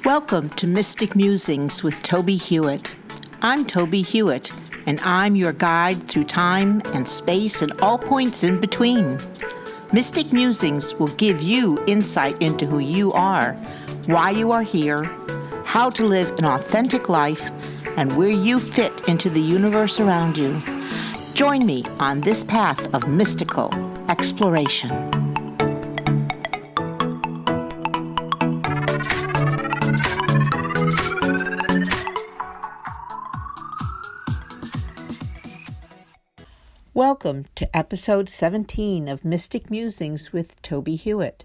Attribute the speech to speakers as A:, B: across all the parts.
A: Welcome to Mystic Musings with Tobie Hewitt. I'm Tobie Hewitt, and I'm your guide through time and space and all points in between. Mystic Musings will give you insight into who you are, why you are here, how to live an authentic life, and where you fit into the universe around you. Join me on this path of mystical exploration. Welcome to episode 17 of Mystic Musings with Tobie Hewitt.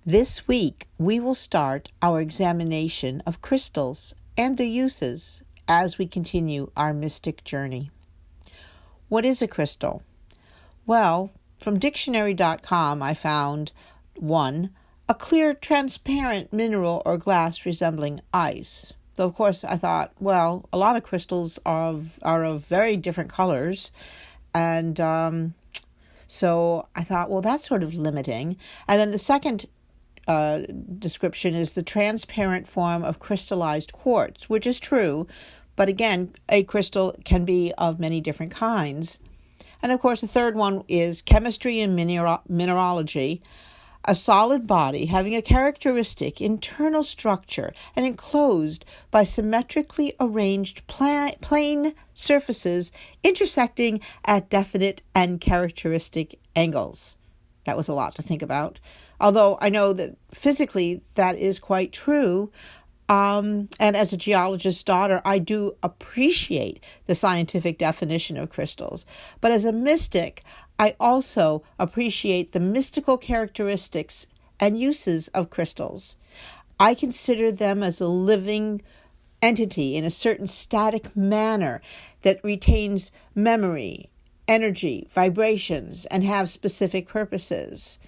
A: This week, we will start our examination of crystals and their uses as we continue our mystic journey. What is a crystal? Well, from dictionary.com, I found 1. A clear, transparent mineral or glass resembling ice. Though, of course, I thought, well, a lot of crystals are of very different colors. And so I thought, well, that's sort of limiting. And then the second description is the transparent form of crystallized quartz, which is true. But again, a crystal can be of many different kinds. And of course, the third one is chemistry and mineralogy. A solid body having a characteristic internal structure and enclosed by symmetrically arranged plane surfaces intersecting at definite and characteristic angles. That was a lot to think about. Although I know that physically that is quite true. And as a geologist's daughter, I do appreciate the scientific definition of crystals. But as a mystic, I also appreciate the mystical characteristics and uses of crystals. I consider them as a living entity in a certain static manner that retains memory, energy, vibrations, and have specific purposes.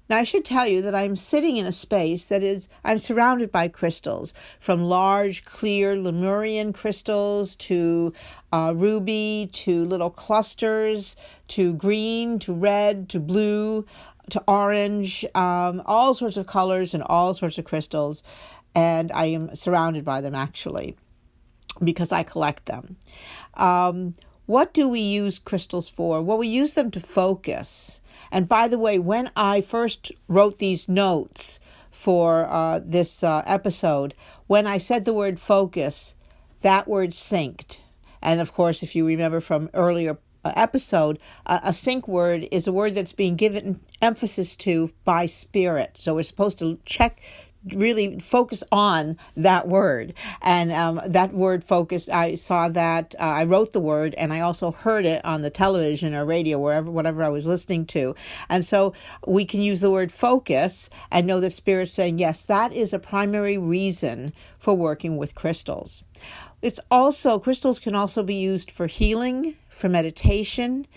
A: Now, I should tell you that I'm sitting in a space I'm surrounded by crystals, from large, clear Lemurian crystals to ruby, to little clusters, to green, to red, to blue, to orange, all sorts of colors and all sorts of crystals. And I am surrounded by them, actually, because I collect them. What do we use crystals for? Well, we use them to focus. And by the way, when I first wrote these notes for this episode, when I said the word focus, that word synced. And of course, if you remember from earlier episode, a sync word is a word that's being given emphasis to by spirit. So we're supposed to really focus on that word. And that word focus, I saw that, I wrote the word, and I also heard it on the television or radio, whatever I was listening to. And so we can use the word focus and know that Spirit's saying, yes, that is a primary reason for working with crystals. Crystals can also be used for healing, for meditation,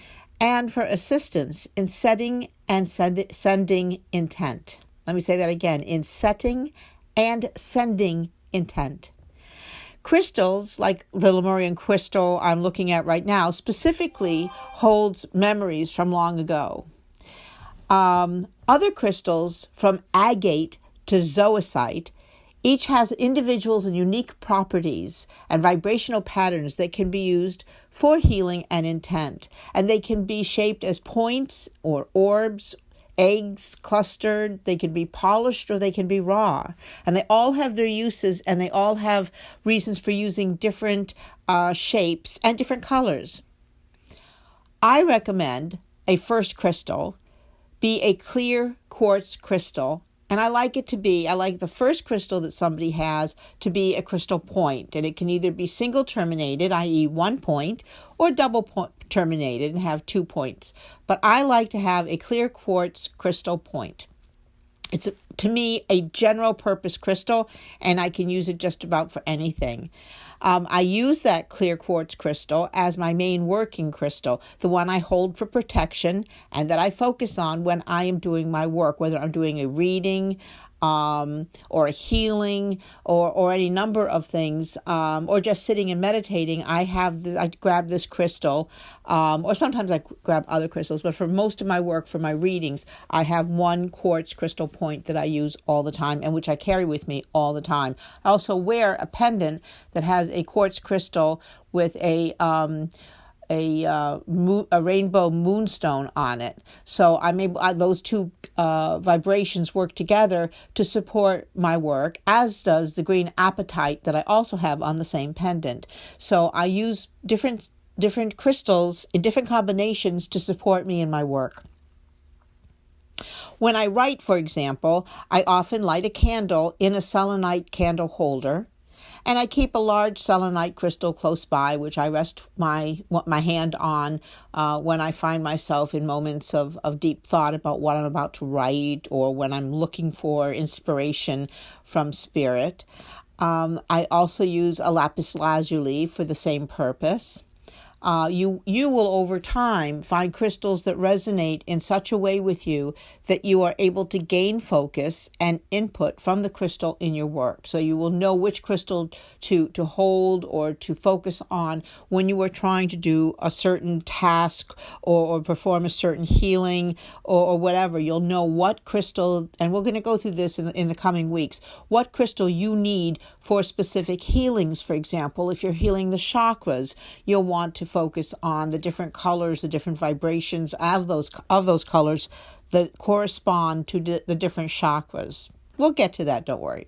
A: and for assistance in setting and sending intent. Let me say that again, in setting and sending intent. Crystals, like the Lemurian crystal I'm looking at right now, specifically holds memories from long ago. Other crystals, from agate to zoisite, each has individuals and unique properties and vibrational patterns that can be used for healing and intent. And they can be shaped as points or orbs, eggs, clustered. They can be polished or they can be raw. And they all have their uses, and they all have reasons for using different shapes and different colors. I recommend a first crystal be a clear quartz crystal. And I like the first crystal that somebody has to be a crystal point. And it can either be single terminated, i.e. 1 point, or double terminated and have 2 points. But I like to have a clear quartz crystal point. It's, to me, a general purpose crystal, and I can use it just about for anything. I use that clear quartz crystal as my main working crystal, the one I hold for protection and that I focus on when I am doing my work, whether I'm doing a reading, or a healing, or any number of things, or just sitting and meditating, I grab this crystal, or sometimes I grab other crystals, but for most of my work, for my readings, I have one quartz crystal point that I use all the time and which I carry with me all the time. I also wear a pendant that has a quartz crystal with a rainbow moonstone on it. So those two vibrations work together to support my work, as does the green apatite that I also have on the same pendant. So I use different crystals in different combinations to support me in my work. When I write, for example, I often light a candle in a selenite candle holder, and I keep a large selenite crystal close by, which I rest my hand on when I find myself in moments of deep thought about what I'm about to write, or when I'm looking for inspiration from spirit. I also use a lapis lazuli for the same purpose. You will over time find crystals that resonate in such a way with you that you are able to gain focus and input from the crystal in your work. So you will know which crystal to hold or to focus on when you are trying to do a certain task or perform a certain healing or whatever. You'll know what crystal, and we're going to go through this in the coming weeks, what crystal you need for specific healings. For example, if you're healing the chakras, you'll want to focus on the different colors, the different vibrations of those colors that correspond to the different chakras. We'll get to that, don't worry.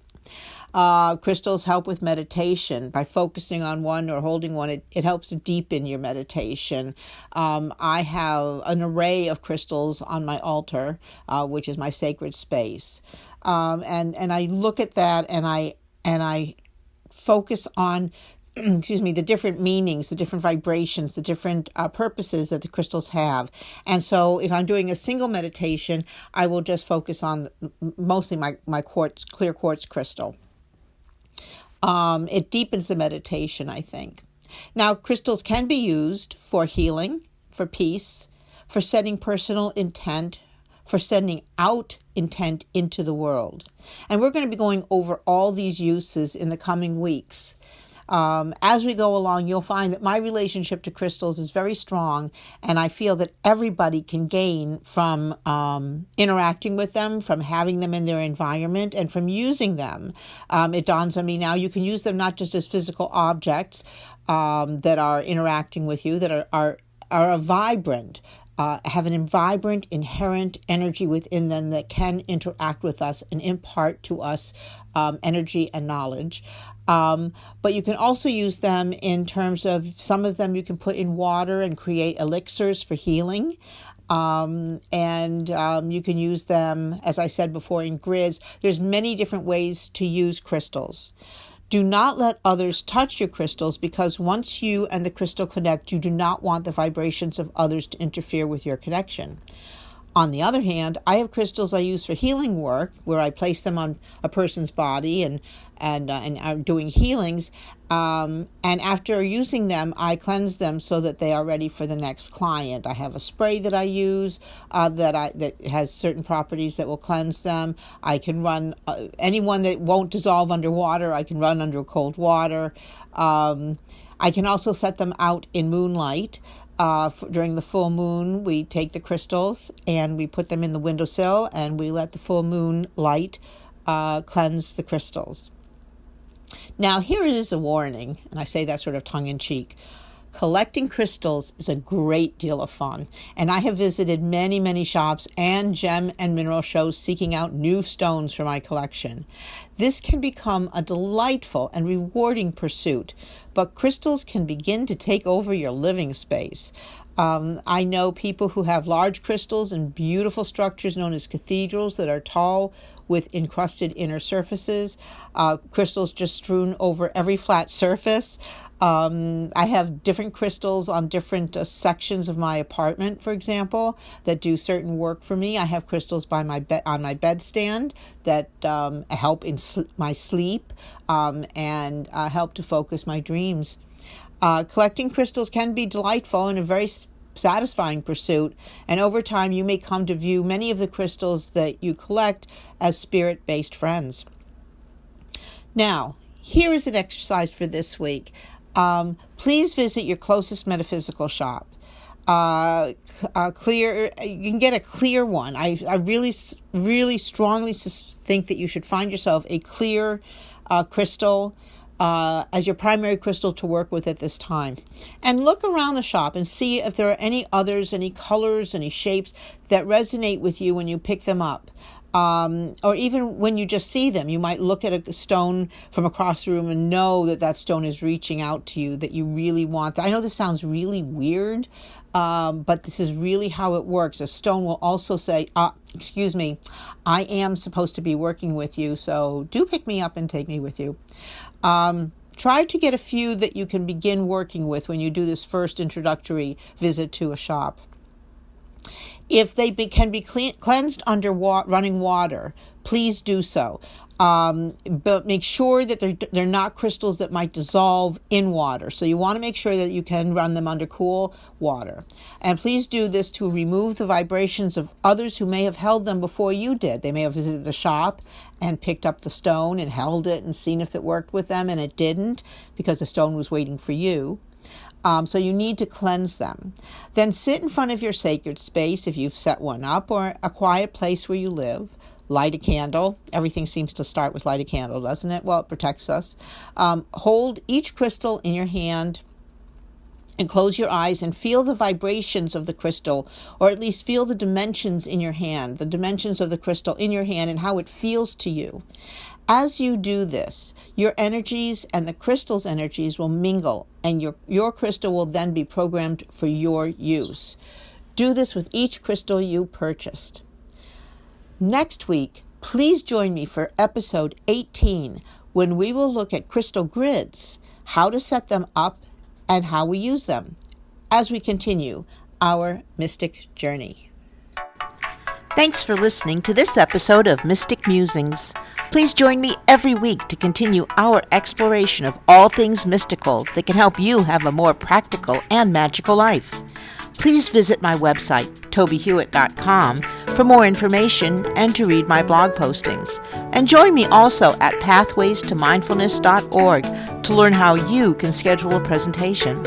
A: Crystals help with meditation. By focusing on one or holding one, it helps to deepen your meditation. I have an array of crystals on my altar, which is my sacred space. And I look at that and I focus on the different meanings, the different vibrations, the different purposes that the crystals have. And so if I'm doing a single meditation, I will just focus on mostly my clear quartz crystal. It deepens the meditation, I think. Now, crystals can be used for healing, for peace, for setting personal intent, for sending out intent into the world. And we're going to be going over all these uses in the coming weeks. As we go along, you'll find that my relationship to crystals is very strong, and I feel that everybody can gain from interacting with them, from having them in their environment, and from using them. It dawns on me now, you can use them not just as physical objects that are interacting with you, that are vibrant, have an vibrant, inherent energy within them that can interact with us and impart to us energy and knowledge. But you can also use them in terms of, some of them you can put in water and create elixirs for healing. And you can use them, as I said before, in grids. There's many different ways to use crystals. Do not let others touch your crystals, because once you and the crystal connect, you do not want the vibrations of others to interfere with your connection. On the other hand, I have crystals I use for healing work, where I place them on a person's body and are doing healings. And after using them, I cleanse them so that they are ready for the next client. I have a spray that I use that has certain properties that will cleanse them. I can run anyone that won't dissolve under water. I can run under cold water. I can also set them out in moonlight. During the full moon, we take the crystals and we put them in the windowsill, and we let the full moon light cleanse the crystals. Now, here is a warning, and I say that sort of tongue-in-cheek. Collecting crystals is a great deal of fun, and I have visited many, many shops and gem and mineral shows seeking out new stones for my collection. This can become a delightful and rewarding pursuit, but crystals can begin to take over your living space. I know people who have large crystals in beautiful structures known as cathedrals that are tall with encrusted inner surfaces, crystals just strewn over every flat surface. I have different crystals on different sections of my apartment, for example, that do certain work for me. I have crystals by my on my bedstand that help in my sleep and help to focus my dreams. Collecting crystals can be delightful and a very satisfying pursuit, and over time you may come to view many of the crystals that you collect as spirit-based friends. Now, here is an exercise for this week. Please visit your closest metaphysical shop. You can get a clear one. I really strongly think that you should find yourself a clear crystal as your primary crystal to work with at this time. And look around the shop and see if there are any others, any colors, any shapes that resonate with you when you pick them up. Or even when you just see them, you might look at a stone from across the room and know that that stone is reaching out to you, that you really want. I know this sounds really weird, but this is really how it works. A stone will also say, excuse me, I am supposed to be working with you, so do pick me up and take me with you. Try to get a few that you can begin working with when you do this first introductory visit to a shop. If they can be cleansed under running water, please do so. But make sure that they're not crystals that might dissolve in water. So you want to make sure that you can run them under cool water. And please do this to remove the vibrations of others who may have held them before you did. They may have visited the shop and picked up the stone and held it and seen if it worked with them, and it didn't because the stone was waiting for you. So you need to cleanse them. Then sit in front of your sacred space if you've set one up, or a quiet place where you live. Light a candle. Everything seems to start with light a candle, doesn't it? Well, it protects us. Hold each crystal in your hand and close your eyes and feel the vibrations of the crystal, or at least feel the dimensions in your hand, the dimensions of the crystal in your hand and how it feels to you. As you do this, your energies and the crystal's energies will mingle, and your crystal will then be programmed for your use. Do this with each crystal you purchased. Next week, please join me for episode 18, when we will look at crystal grids, how to set them up, and how we use them as we continue our mystic journey. Thanks for listening to this episode of Mystic Musings. Please join me every week to continue our exploration of all things mystical that can help you have a more practical and magical life. Please visit my website, tobiehewitt.com, for more information and to read my blog postings. And join me also at pathwaystomindfulness.org to learn how you can schedule a presentation.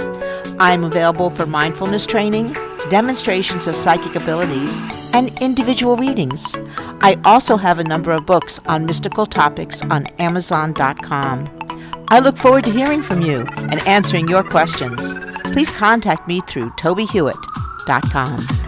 A: I am available for mindfulness training, demonstrations of psychic abilities, and individual readings. I also have a number of books on mystical topics on Amazon.com. I look forward to hearing from you and answering your questions. Please contact me through tobiehewitt.com.